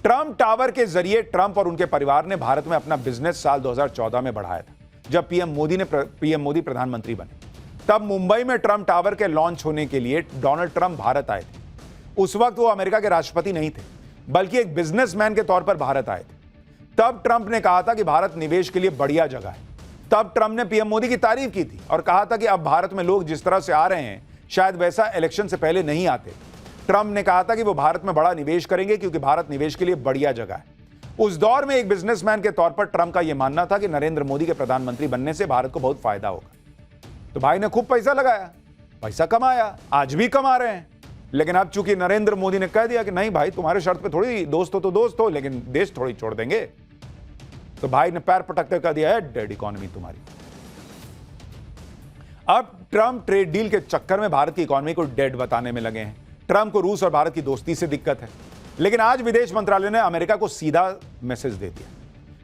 Trump tower के जरिए Trump और उनके परिवार ने भारत में अपना बिजनेस साल 2014 में बढ़ाया था, जब पीएम मोदी प्रधानमंत्री बने। तब मुंबई में ट्रंप टावर के लॉन्च होने के लिए डोनाल्ड ट्रंप भारत आए थे। उस वक्त वो अमेरिका के राष्ट्रपति नहीं थे, बल्कि एक बिजनेसमैन के तौर पर भारत आए थे। तब ट्रंप ने कहा था कि भारत निवेश के लिए बढ़िया जगह है। तब ट्रंप ने पीएम मोदी की तारीफ की थी और कहा था कि अब भारत में लोग जिस तरह से आ रहे हैं, शायद वैसा इलेक्शन से पहले नहीं आते। ट्रंप ने कहा था कि वो भारत में बड़ा निवेश करेंगे क्योंकि भारत निवेश के लिए बढ़िया जगह है। उस दौर में एक बिजनेसमैन के तौर पर ट्रंप का यह मानना था कि नरेंद्र मोदी के प्रधानमंत्री बनने से भारत को बहुत फायदा होगा। तो भाई ने खूब पैसा लगाया, पैसा कमाया, आज भी कमा रहे हैं। लेकिन अब चूंकि नरेंद्र मोदी ने कह दिया कि नहीं भाई, तुम्हारे शर्त पे थोड़ी दोस्त हो तो दोस्त हो, लेकिन देश थोड़ी छोड़ देंगे, तो भाई ने पैर पटकते कर दिया है डेड इकोनॉमी तुम्हारी। अब ट्रंप ट्रेड डील के चक्कर में भारत की इकोनॉमी को डेड बताने में लगे हैं। ट्रंप को रूस और भारत की दोस्ती से दिक्कत है, लेकिन आज विदेश मंत्रालय ने अमेरिका को सीधा मैसेज दे दिया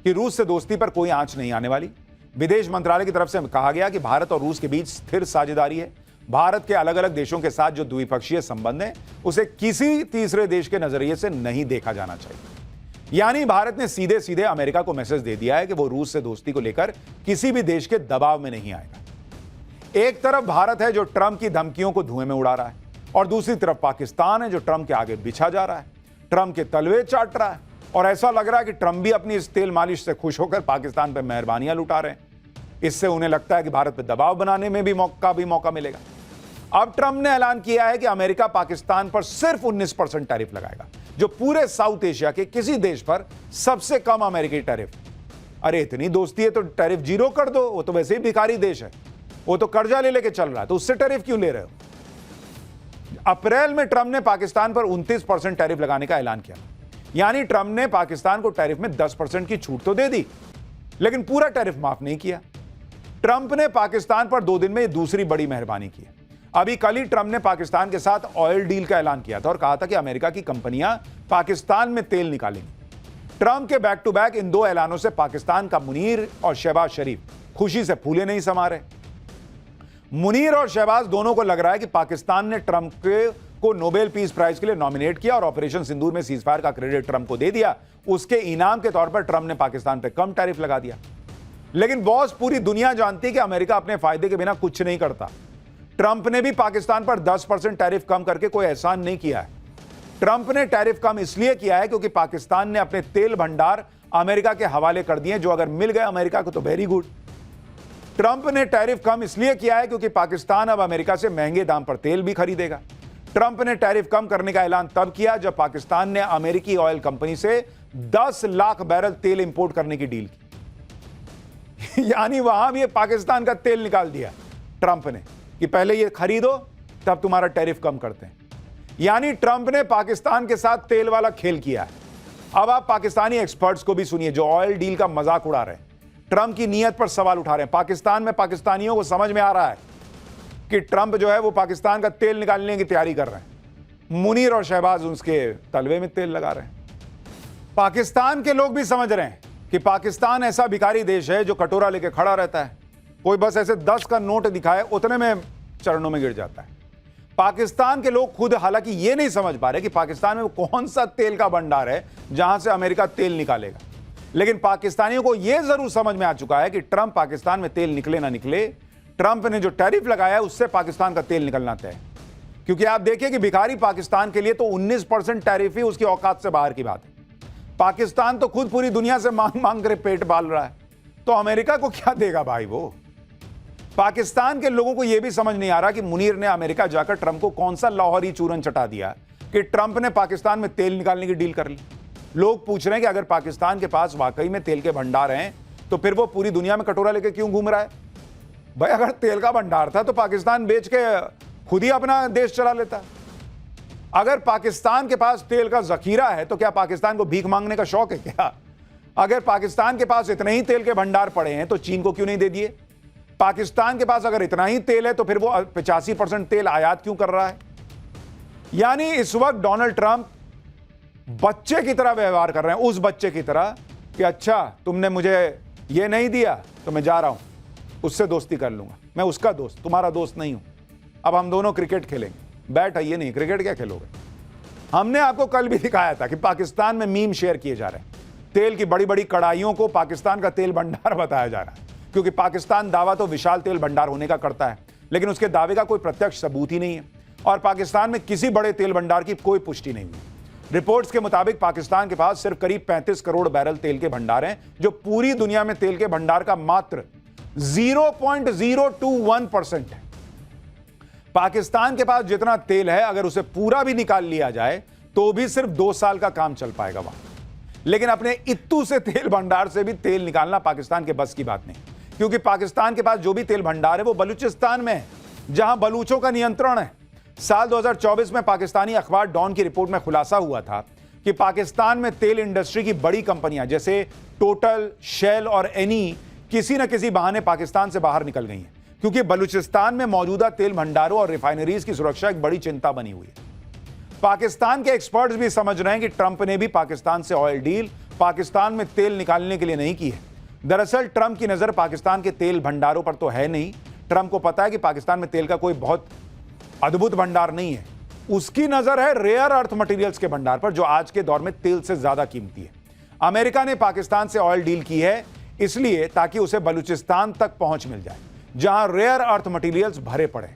कि रूस से दोस्ती पर कोई आंच नहीं आने वाली। विदेश मंत्रालय की तरफ से कहा गया कि भारत और रूस के बीच स्थिर साझेदारी है। भारत के अलग अलग देशों के साथ जो द्विपक्षीय संबंध है, उसे किसी तीसरे देश के नजरिए से नहीं देखा जाना चाहिए। यानी भारत ने सीधे सीधे अमेरिका को मैसेज दे दिया है कि वो रूस से दोस्ती को लेकर किसी भी देश के दबाव में नहीं आएगा। एक तरफ भारत है जो ट्रंप की धमकियों को धुएं में उड़ा रहा है, और दूसरी तरफ पाकिस्तान है जो ट्रंप के आगे बिछा जा रहा है, ट्रंप के तलवे चाट रहा है, और ऐसा लग रहा है कि ट्रंप भी अपनी इस तेल मालिश से खुश होकर पाकिस्तान पर मेहरबानियां लुटा रहे हैं। इससे उन्हें लगता है कि भारत पर दबाव बनाने में भी मौका मिलेगा। अब ट्रंप ने ऐलान किया है कि अमेरिका पाकिस्तान पर सिर्फ 19% टैरिफ लगाएगा, जो पूरे साउथ एशिया के किसी देश पर सबसे कम अमेरिकी टैरिफ। अरे इतनी दोस्ती है तो टैरिफ 0 कर दो, वो तो वैसे ही भिखारी देश है, वो तो कर्जा ले लेके चल रहा है, तो उससे टैरिफ क्यों ले रहे हो? अप्रैल में ट्रंप ने पाकिस्तान पर 29% टैरिफ लगाने का ऐलान किया। यानी ट्रंप ने पाकिस्तान को टैरिफ में 10% की छूट तो दे दी, लेकिन पूरा टैरिफ माफ नहीं किया। ट्रंप ने पाकिस्तान पर 2 दिन में दूसरी बड़ी मेहरबानी की। अभी कल ही ट्रंप ने पाकिस्तान के साथ ऑयल डील का ऐलान किया था और कहा था कि अमेरिका की कंपनियां पाकिस्तान में तेल निकालेंगी। ट्रंप के बैक टू बैक इन 2 ऐलानों से पाकिस्तान का मुनीर और शहबाज शरीफ खुशी से फूले नहीं समा रहे। मुनीर और शहबाज दोनों को लग रहा है कि पाकिस्तान ने ट्रंप को नोबेल पीस प्राइज के लिए नॉमिनेट किया और ऑपरेशन सिंदूर में सीजफायर का क्रेडिट ट्रंप को दे दिया। उसके इनाम के तौर पर ट्रंप ने पाकिस्तान पर कम टैरिफ लगा दिया। लेकिन बॉस, पूरी दुनिया जानती है कि अमेरिका अपने फायदे के बिना कुछ नहीं करता। ट्रंप ने भी पाकिस्तान पर 10% टैरिफ कम करके कोई एहसान नहीं किया है। ट्रंप ने टैरिफ कम इसलिए किया है क्योंकि पाकिस्तान ने अपने तेल भंडार अमेरिका के हवाले कर दिए, जो अगर मिल गए अमेरिका को तो वेरी गुड। ट्रंप ने टैरिफ कम इसलिए किया है क्योंकि पाकिस्तान अब अमेरिका से महंगे दाम पर तेल भी खरीदेगा। ट्रंप ने टैरिफ कम करने का ऐलान तब किया जब पाकिस्तान ने अमेरिकी ऑयल कंपनी से 10 लाख बैरल तेल इंपोर्ट करने की डील की। यानी वहां भी पाकिस्तान का तेल निकाल दिया ट्रंप ने कि पहले ये खरीदो, तब तुम्हारा टैरिफ कम करते हैं। यानी ट्रंप ने पाकिस्तान के साथ तेल वाला खेल किया है। अब आप पाकिस्तानी एक्सपर्ट्स को भी सुनिए जो ऑयल डील का मजाक उड़ा रहे हैं, ट्रंप की नीयत पर सवाल उठा रहे हैं। पाकिस्तान में पाकिस्तानियों को समझ में आ रहा है कि ट्रंप जो है वो पाकिस्तान का तेल निकालने की तैयारी कर रहे हैं। मुनीर और शहबाज उसके तलवे में तेल लगा रहे हैं। पाकिस्तान के लोग भी समझ रहे हैं कि पाकिस्तान ऐसा भिखारी देश है जो कटोरा लेके खड़ा रहता है, कोई बस ऐसे 10 का नोट दिखाए उतने में चरणों में गिर जाता है। पाकिस्तान के लोग खुद हालांकि ये नहीं समझ पा रहे कि पाकिस्तान में कौन सा तेल का भंडार है जहां से अमेरिका तेल निकालेगा, लेकिन पाकिस्तानियों को यह जरूर समझ में आ चुका है कि ट्रंप पाकिस्तान में तेल निकले ना निकले, ट्रंप ने जो टैरिफ लगाया है उससे पाकिस्तान का तेल निकलना तय है। क्योंकि आप देखिए कि भिखारी पाकिस्तान के लिए तो 19% टैरिफ ही उसकी औकात से बाहर की बात है। पाकिस्तान तो खुद पूरी दुनिया से मांग मांग कर पेट पाल रहा है, तो अमेरिका को क्या देगा भाई वो। पाकिस्तान के लोगों को यह भी समझ नहीं आ रहा कि मुनीर ने अमेरिका जाकर ट्रंप को कौन सा लाहौरी चूरन चटा दिया कि ट्रंप ने पाकिस्तान में तेल निकालने की डील कर ली। लोग पूछ रहे हैं कि अगर पाकिस्तान के पास वाकई में तेल के भंडार हैं तो फिर वो पूरी दुनिया में कटोरा लेके क्यों घूम रहा है? भाई अगर तेल का भंडार था तो पाकिस्तान बेच के खुद ही अपना देश चला लेता। अगर पाकिस्तान के पास तेल का जखीरा है तो क्या पाकिस्तान को भीख मांगने का शौक है क्या? अगर पाकिस्तान के पास इतने ही तेल के भंडार पड़े हैं तो चीन को क्यों नहीं दे दिए? पाकिस्तान के पास अगर इतना ही तेल है तो फिर वो 85% तेल आयात क्यों कर रहा है? यानी इस वक्त डोनाल्ड ट्रंप बच्चे की तरह व्यवहार कर रहे हैं, उस बच्चे की तरह कि अच्छा तुमने मुझे ये नहीं दिया तो मैं जा रहा हूं, उससे दोस्ती कर लूंगा, मैं उसका दोस्त, तुम्हारा दोस्त नहीं हूं, अब हम दोनों क्रिकेट खेलेंगे। बैट है ये नहीं, क्रिकेट क्या खेलोगे? हमने आपको कल भी दिखाया था कि पाकिस्तान में मीम शेयर किए जा रहे हैं, तेल की बड़ी बड़ी कड़ाइयों को पाकिस्तान का तेल भंडार बताया जा रहा है, क्योंकि पाकिस्तान दावा तो विशाल तेल भंडार होने का करता है, लेकिन उसके दावे का कोई प्रत्यक्ष सबूत ही नहीं है और पाकिस्तान में किसी बड़े तेल भंडार की कोई पुष्टि नहीं हुई। रिपोर्ट्स के मुताबिक पाकिस्तान के पास सिर्फ करीब 35 करोड़ बैरल तेल के भंडार हैं, जो पूरी दुनिया में तेल के भंडार का मात्र 0.021% है। पाकिस्तान के पास जितना तेल है, अगर उसे पूरा भी निकाल लिया जाए तो भी सिर्फ 2 साल का काम चल पाएगा वहां। लेकिन अपने इत्तू से तेल भंडार से भी तेल निकालना पाकिस्तान के बस की बात नहीं, क्योंकि पाकिस्तान के पास जो भी तेल भंडार है वो बलूचिस्तान में है, जहां बलूचों का नियंत्रण है। साल 2024 में पाकिस्तानी अखबार डॉन की रिपोर्ट में खुलासा हुआ था कि पाकिस्तान में तेल इंडस्ट्री की बड़ी कंपनियां जैसे टोटल, शेल और एनी किसी न किसी बहाने पाकिस्तान से बाहर निकल गई हैं, क्योंकि बलूचिस्तान में मौजूदा तेल भंडारों और रिफाइनरीज की सुरक्षा एक बड़ी चिंता बनी हुई है। पाकिस्तान के एक्सपर्ट्स भी समझ रहे हैं कि ट्रंप ने भी पाकिस्तान से ऑयल डील पाकिस्तान में तेल निकालने के लिए नहीं की है। दरअसल ट्रंप की नजर पाकिस्तान के तेल भंडारों पर तो है नहीं। ट्रंप को पता है कि पाकिस्तान में तेल का कोई बहुत अद्भुत भंडार नहीं है। उसकी नजर है रेयर अर्थ मटेरियल्स के भंडार पर, जो आज के दौर में तेल से ज्यादा कीमती है। अमेरिका ने पाकिस्तान से ऑयल डील की है इसलिए ताकि उसे बलूचिस्तान तक पहुंच मिल जाए, जहां रेयर अर्थ मटेरियल्स भरे पड़े।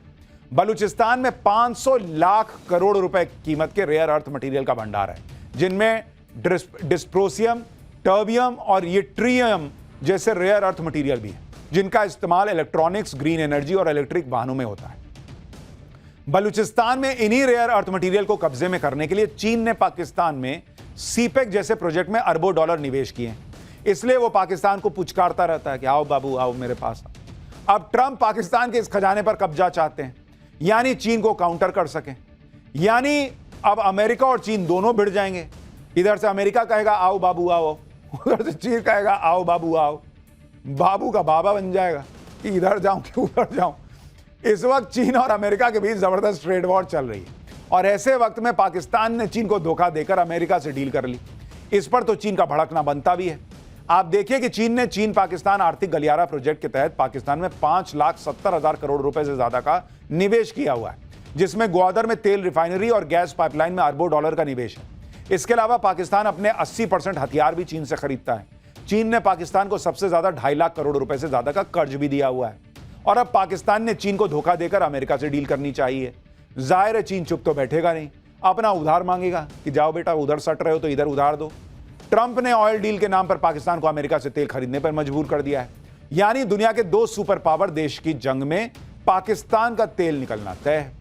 बलूचिस्तान में 500 लाख करोड़ रुपए कीमत के रेयर अर्थ मटेरियल का भंडार है, जिनमें डिस्प्रोसियम, टर्बियम और यट्रियम जैसे रेयर अर्थ मटेरियल भी है, जिनका इस्तेमाल इलेक्ट्रॉनिक्स, ग्रीन एनर्जी और इलेक्ट्रिक वाहनों में होता है। बलूचिस्तान में इन्हीं रेयर अर्थ मटेरियल को कब्जे में करने के लिए चीन ने पाकिस्तान में सीपेक जैसे प्रोजेक्ट में अरबों डॉलर निवेश किए हैं। इसलिए वो पाकिस्तान को पुचकारता रहता है कि आओ बाबू आओ मेरे पास। अब ट्रंप पाकिस्तान के इस खजाने पर कब्जा चाहते हैं, यानी चीन को काउंटर कर सकें। यानी अब अमेरिका और चीन दोनों भिड़ जाएंगे। इधर से अमेरिका कहेगा आओ बाबू आओ, उधर से चीन कहेगा आओ बाबू आओ। बाबू का बाबा बन जाएगा कि इधर जाऊं कि उधर जाऊं। इस वक्त चीन और अमेरिका के बीच जबरदस्त ट्रेड वॉर चल रही है और ऐसे वक्त में पाकिस्तान ने चीन को धोखा देकर अमेरिका से डील कर ली। इस पर तो चीन का भड़कना बनता भी है। आप देखिए कि चीन पाकिस्तान आर्थिक गलियारा प्रोजेक्ट के तहत पाकिस्तान में 5,70,000 करोड़ रुपए से ज्यादा का निवेश किया हुआ है, जिसमें ग्वादर में तेल रिफाइनरी और गैस पाइपलाइन में अरबों डॉलर का निवेश है। इसके अलावा पाकिस्तान अपने 80% हथियार भी चीन से खरीदता है। चीन ने पाकिस्तान को सबसे ज्यादा 2.5 लाख करोड़ रुपए से ज्यादा का कर्ज भी दिया हुआ है और अब पाकिस्तान ने चीन को धोखा देकर अमेरिका से डील करनी चाहिए। जाहिर है चीन चुप तो बैठेगा नहीं, अपना उधार मांगेगा कि जाओ बेटा उधर सट रहे हो तो इधर उधार दो। ट्रंप ने ऑयल डील के नाम पर पाकिस्तान को अमेरिका से तेल खरीदने पर मजबूर कर दिया है। यानी दुनिया के 2 सुपर पावर देश की जंग में पाकिस्तान का तेल निकलना तय है।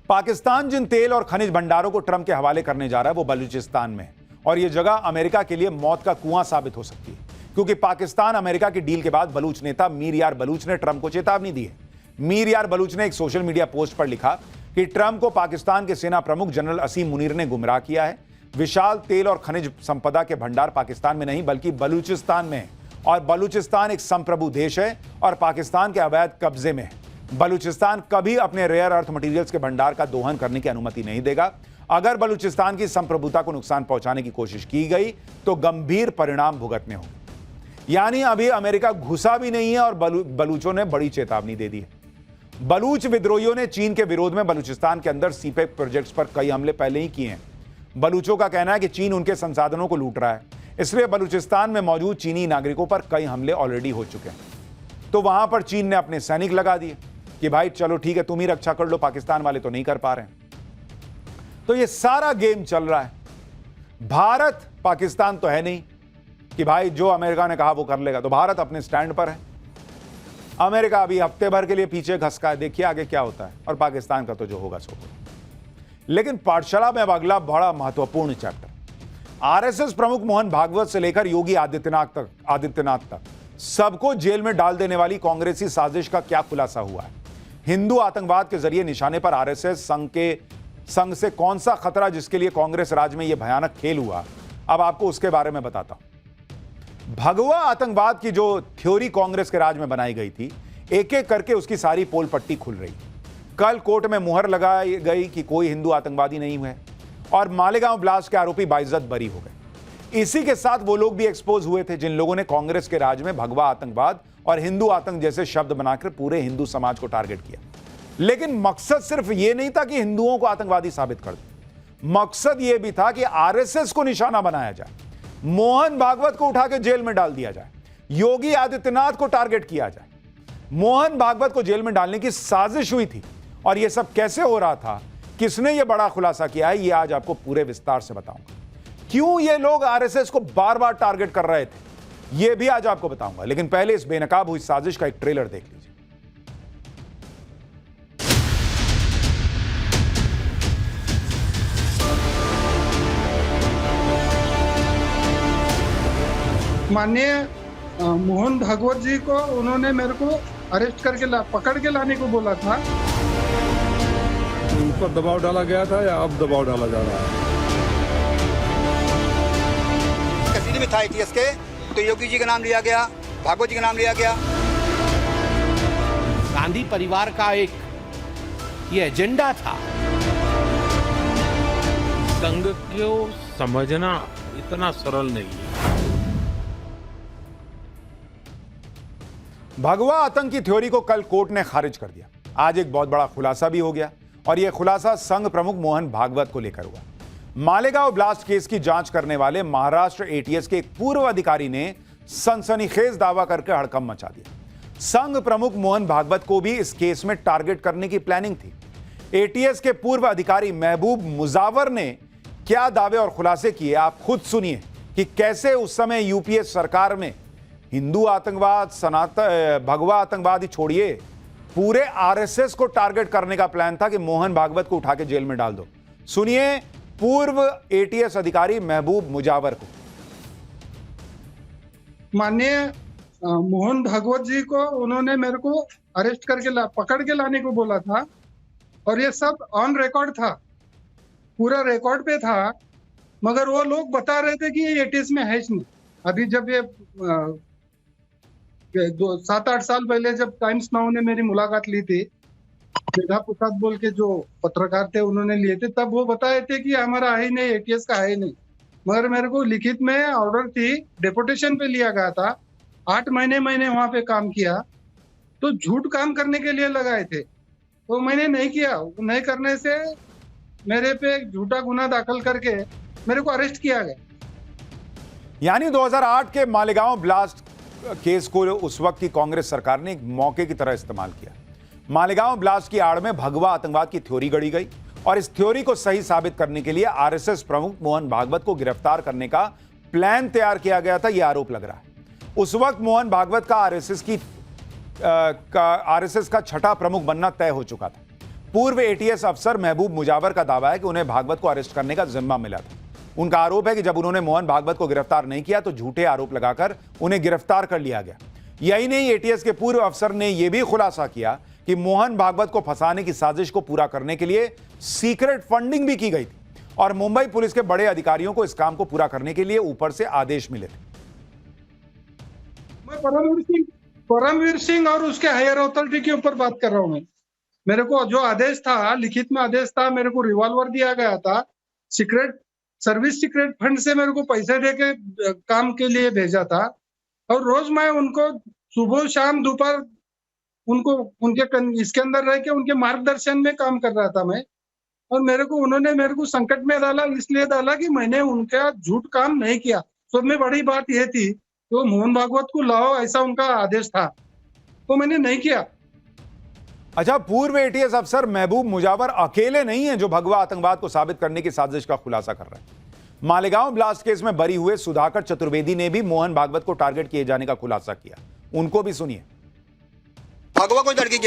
पाकिस्तान जिन तेल और खनिज भंडारों को ट्रंप के हवाले करने जा रहा है वो बलूचिस्तान में, और यह जगह अमेरिका के लिए मौत का कुआं साबित हो सकती है, क्योंकि पाकिस्तान अमेरिका की डील के बाद बलूच नेता मीर यार बलूच ने ट्रंप को चेतावनी दी है। मीर यार बलूच ने एक सोशल मीडिया पोस्ट पर लिखा कि ट्रंप को पाकिस्तान के सेना प्रमुख जनरल असीम मुनीर ने गुमराह किया है। विशाल तेल और खनिज संपदा के भंडार पाकिस्तान में नहीं बल्कि बलूचिस्तान में है, और बलूचिस्तान एक संप्रभु देश है और पाकिस्तान के अवैध कब्जे में है। बलूचिस्तान कभी अपने रेयर अर्थ मटेरियल्स के भंडार का दोहन करने की अनुमति नहीं देगा। अगर बलूचिस्तान की संप्रभुता को नुकसान पहुंचाने की कोशिश की गई तो गंभीर परिणाम भुगतने होंगे। यानी अभी अमेरिका घुसा भी नहीं है और बलूचों ने बड़ी चेतावनी दे दी है। बलूच विद्रोहियों ने चीन के विरोध में बलूचिस्तान के अंदर सीपेक प्रोजेक्ट्स पर कई हमले पहले ही किए हैं। बलूचों का कहना है कि चीन उनके संसाधनों को लूट रहा है, इसलिए बलूचिस्तान में मौजूद चीनी नागरिकों पर कई हमले ऑलरेडी हो चुके हैं। तो वहां पर चीन ने अपने सैनिक लगा दिए कि भाई चलो ठीक है तुम ही रक्षा कर लो, पाकिस्तान वाले तो नहीं कर पा रहे हैं। तो ये सारा गेम चल रहा है। भारत पाकिस्तान तो है नहीं कि भाई जो अमेरिका ने कहा वो कर लेगा, तो भारत अपने स्टैंड पर है। अमेरिका अभी हफ्ते भर के लिए पीछे खसका है, देखिए आगे क्या होता है, और पाकिस्तान का तो जो होगा सो होगा। लेकिन पाठशाला में अब अगला बड़ा महत्वपूर्ण चैप्टर, आरएसएस प्रमुख मोहन भागवत से लेकर योगी आदित्यनाथ तक सबको जेल में डाल देने वाली कांग्रेसी साजिश का क्या खुलासा हुआ है। हिंदू आतंकवाद के जरिए निशाने पर आरएसएस संघ से कौन सा खतरा जिसके लिए कांग्रेस राज में यह भयानक खेल हुआ, अब आपको उसके बारे में बताता हूं। भगवा आतंकवाद की जो थ्योरी कांग्रेस के राज में बनाई गई थी, एक एक करके उसकी सारी पोल पट्टी खुल रही। कल कोर्ट में मुहर लगाई गई कि कोई हिंदू आतंकवादी नहीं हुए और मालेगांव ब्लास्ट के आरोपी बाइज्जत बरी हो गए। इसी के साथ वो लोग भी एक्सपोज हुए थे जिन लोगों ने कांग्रेस के राज में भगवा आतंकवाद और हिंदू आतंक जैसे शब्द बनाकर पूरे हिंदू समाज को टारगेट किया। लेकिन मकसद सिर्फ ये नहीं था कि हिंदुओं को आतंकवादी साबित कर दे, मकसद यह भी था कि आरएसएस को निशाना बनाया जाए, मोहन भागवत को उठा के जेल में डाल दिया जाए, योगी आदित्यनाथ को टारगेट किया जाए। मोहन भागवत को जेल में डालने की साजिश हुई थी। और यह सब कैसे हो रहा था, किसने यह बड़ा खुलासा किया है, यह आज आपको पूरे विस्तार से बताऊंगा। क्यों ये लोग आरएसएस को बार बार टारगेट कर रहे थे, यह भी आज आपको बताऊंगा। लेकिन पहले इस बेनकाब हुई साजिश का एक ट्रेलर देख लीजिए। माननीय मोहन भागवत जी को उन्होंने मेरे को अरेस्ट करके पकड़ के लाने को बोला था। उन पर दबाव डाला गया था या अब दबाव डाला जा रहा है? कसीदे में था एटीएस के, तो योगी जी का नाम लिया गया, भागवत जी का नाम लिया गया। गांधी परिवार का एक ये एजेंडा था। संघ को समझना इतना सरल नहीं है। भगवा आतंक की थ्योरी को कल कोर्ट ने खारिज कर दिया। आज एक बहुत बड़ा खुलासा भी हो गया और यह खुलासा संघ प्रमुख मोहन भागवत को लेकर हुआ। मालेगांव ब्लास्ट केस की जांच करने वाले महाराष्ट्र एटीएस के एक पूर्व अधिकारी ने सनसनीखेज दावा करके हड़कंप मचा दिया। संघ प्रमुख मोहन भागवत को भी इस केस में टारगेट करने की प्लानिंग थी। एटीएस के पूर्व अधिकारी महबूब मुजावर ने क्या दावे और खुलासे किए, आप खुद सुनिए कि कैसे उस समय यूपीए सरकार में हिंदू आतंकवाद, भगवा आतंकवाद ही छोड़िए, पूरे आरएसएस को टारगेट करने का प्लान था कि मोहन भागवत को उठा के जेल में डाल दो। सुनिए पूर्व एटीएस अधिकारी महबूब मुजावर को। माननीय मोहन भागवत जी को उन्होंने मेरे को अरेस्ट करके पकड़ के लाने को बोला था और ये सब ऑन रिकॉर्ड था, पूरा रिकॉर्ड पे था। मगर वो लोग बता रहे थे कि ये एटीएस में है ही नहीं। अभी जब ये 7-8 साल पहले जब टाइम्स नाउ ने मेरी मुलाकात ली थी, मेधा प्रसाद बोल के जो पत्रकार थे उन्होंने लिए थे, तब वो बताए थे कि हमारा है ही नहीं, एटीएस का है ही नहीं। मगर मेरे को लिखित में ऑर्डर थी, डेपुटेशन पे लिया गया था। 8 महीने मैंने वहां पे काम किया, तो झूठ काम करने के लिए लगाए थे, तो मैंने नहीं किया। नहीं करने से मेरे पे झूठा गुना दाखिल करके मेरे को अरेस्ट किया गया। यानी 2008 के मालेगांव ब्लास्ट केस को उस वक्त की कांग्रेस सरकार ने एक मौके की तरह इस्तेमाल किया। मालेगांव ब्लास्ट की आड़ में भगवा आतंकवाद की थ्योरी गढ़ी गई और इस थ्योरी को सही साबित करने के लिए आरएसएस प्रमुख मोहन भागवत को गिरफ्तार करने का प्लान तैयार किया गया था, यह आरोप लग रहा है। उस वक्त मोहन भागवत का आरएसएस का छठा प्रमुख बनना तय हो चुका था। पूर्व एटीएस अफसर महबूब मुजावर का दावा है कि उन्हें भागवत को अरेस्ट करने का जिम्मा मिला था। उनका आरोप है कि जब उन्होंने मोहन भागवत को गिरफ्तार नहीं किया तो झूठे आरोप लगाकर उन्हें गिरफ्तार कर लिया गया। यही नहीं, एटीएस के पूर्व अफसर ने यह भी खुलासा किया कि मोहन भागवत को फंसाने की साजिश को पूरा करने के लिए सीक्रेट फंडिंग भी की गई थी और मुंबई पुलिस के बड़े अधिकारियों को इस काम को पूरा करने के लिए ऊपर से आदेश मिले थे। मैं परमवीर सिंह और उसके हायर अथॉरिटी के ऊपर बात कर रहा हूं। मैं मेरे को जो आदेश था, लिखित में आदेश था, मेरे को रिवॉल्वर दिया गया था, सीक्रेट फंड से मेरे को पैसे दे के काम के लिए भेजा था और रोज मैं उनको सुबह शाम दोपहर उनको उनके इसके अंदर रह के उनके मार्गदर्शन में काम कर रहा था मैं। और उन्होंने मेरे को संकट में डाला, इसलिए डाला कि मैंने उनका झूठ काम नहीं किया। सब में बड़ी बात यह थी तो मोहन भागवत को लाओ, ऐसा उनका आदेश था, तो मैंने नहीं किया। अच्छा, पूर्व एटीएस अफसर महबूब मुजावर अकेले नहीं है जो भगवा आतंकवाद को साबित करने की साजिश का खुलासा कर रहे हैं। मालेगांव ब्लास्ट केस में बरी हुए सुधाकर चतुर्वेदी ने भी मोहन भागवत को टारगेट किए जाने का खुलासा किया। उनको भी सुनिए। भगवा को लड़की